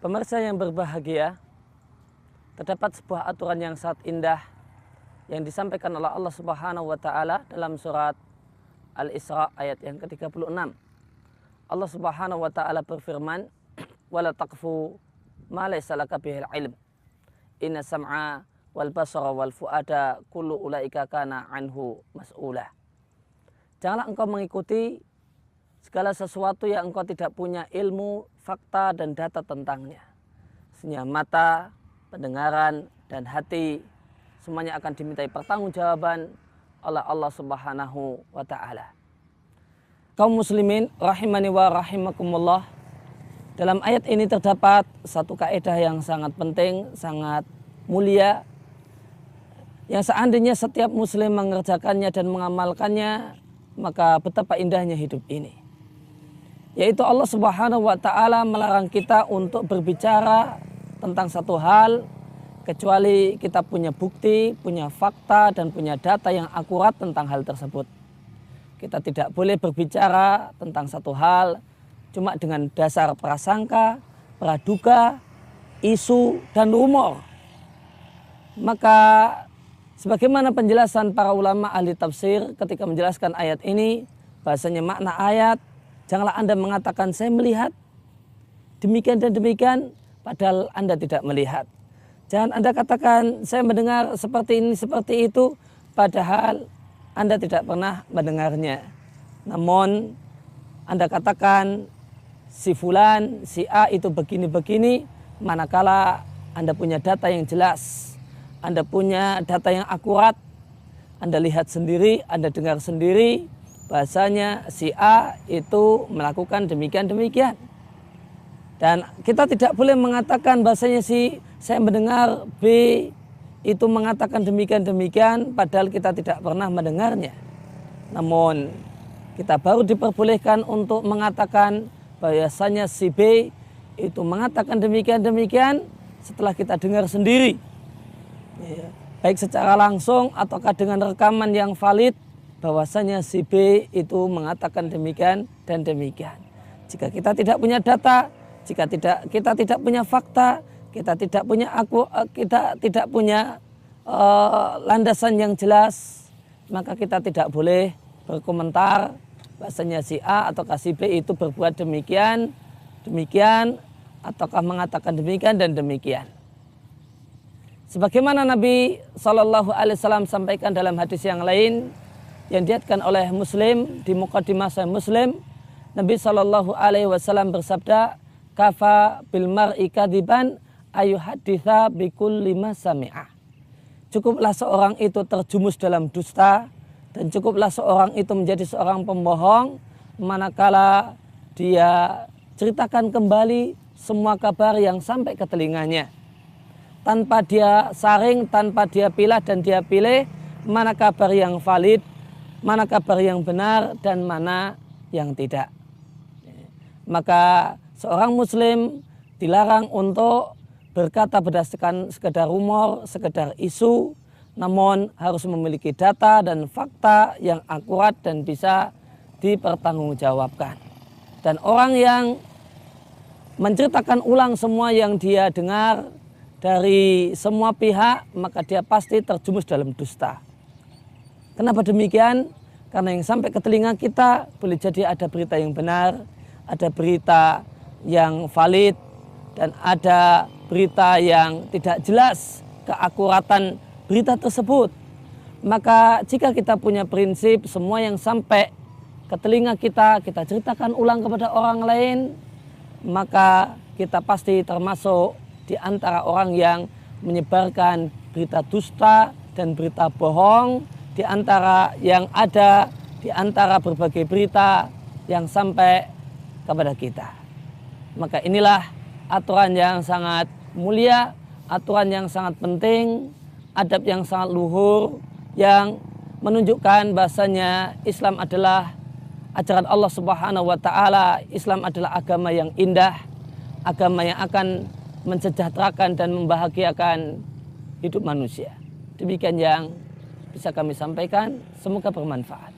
Pemirsa yang berbahagia, terdapat sebuah aturan yang sangat indah yang disampaikan oleh Allah Subhanahu wa taala dalam surat Al-Isra ayat yang ke-36. Allah Subhanahu wa taala berfirman, "Wala taqfu ma laysa laka bihil ilm. Inna sam'a wal basara wal fuada kullu ulaika kana anhu mas'ula." Janganlah engkau mengikuti segala sesuatu yang engkau tidak punya ilmu, fakta dan data tentangnya. Sesungguhnya mata, pendengaran dan hati semuanya akan dimintai pertanggungjawaban oleh Allah Subhanahu wa taala. Kaum muslimin rahimani wa rahimakumullah, dalam ayat ini terdapat satu kaidah yang sangat penting, sangat mulia, yang seandainya setiap muslim mengerjakannya dan mengamalkannya, maka betapa indahnya hidup ini. Yaitu Allah Subhanahu wa taala melarang kita untuk berbicara tentang satu hal kecuali kita punya bukti, punya fakta dan punya data yang akurat tentang hal tersebut. Kita tidak boleh berbicara tentang satu hal cuma dengan dasar prasangka, praduga, isu dan rumor. Maka sebagaimana penjelasan para ulama ahli tafsir ketika menjelaskan ayat ini, bahasanya makna ayat, janganlah Anda mengatakan saya melihat demikian dan demikian padahal Anda tidak melihat. Jangan Anda katakan saya mendengar seperti ini seperti itu padahal Anda tidak pernah mendengarnya. Namun Anda katakan si fulan, si A itu begini-begini manakala Anda punya data yang jelas, Anda punya data yang akurat, Anda lihat sendiri, Anda dengar sendiri bahasanya si A itu melakukan demikian-demikian. Dan kita tidak boleh mengatakan bahasanya saya mendengar B itu mengatakan demikian-demikian padahal kita tidak pernah mendengarnya. Namun kita baru diperbolehkan untuk mengatakan bahasanya si B itu mengatakan demikian-demikian setelah kita dengar sendiri. Baik secara langsung ataukah dengan rekaman yang valid bahwasanya si B itu mengatakan demikian dan demikian. Jika kita tidak punya data, jika kita tidak punya fakta, kita tidak punya landasan yang jelas, maka kita tidak boleh berkomentar bahwasanya si A ataukah si B itu berbuat demikian, ataukah mengatakan demikian dan demikian. Sebagaimana Nabi SAW sampaikan dalam hadis yang lain yang diriwayatkan oleh Muslim di Muqaddimah Sahih Muslim, Nabi SAW bersabda, "Kafa bil mar'i kadziban ayuhaditsa bikulli ma sami'a." Cukuplah seorang itu terjumus dalam dusta dan cukuplah seorang itu menjadi seorang pembohong manakala dia ceritakan kembali semua kabar yang sampai ke telinganya, tanpa dia saring, tanpa dia pilah dan dia pilih mana kabar yang valid, mana kabar yang benar dan mana yang tidak. Maka seorang muslim dilarang untuk berkata berdasarkan sekedar rumor, sekedar isu, namun harus memiliki data dan fakta yang akurat dan bisa dipertanggungjawabkan. Dan orang yang menceritakan ulang semua yang dia dengar dari semua pihak, maka dia pasti terjumus dalam dusta. Kenapa demikian? Karena yang sampai ke telinga kita boleh jadi ada berita yang benar, ada berita yang valid, dan ada berita yang tidak jelas keakuratan berita tersebut. Maka jika kita punya prinsip semua yang sampai ke telinga kita ceritakan ulang kepada orang lain, maka kita pasti termasuk di antara orang yang menyebarkan berita dusta dan berita bohong, di antara yang ada di antara berbagai berita yang sampai kepada kita. Maka inilah aturan yang sangat mulia, aturan yang sangat penting, adab yang sangat luhur yang menunjukkan bahasanya Islam adalah ajaran Allah Subhanahu wa taala. Islam adalah agama yang indah, agama yang akan mensejahterakan dan membahagiakan hidup manusia. Demikian yang bisa kami sampaikan, semoga bermanfaat.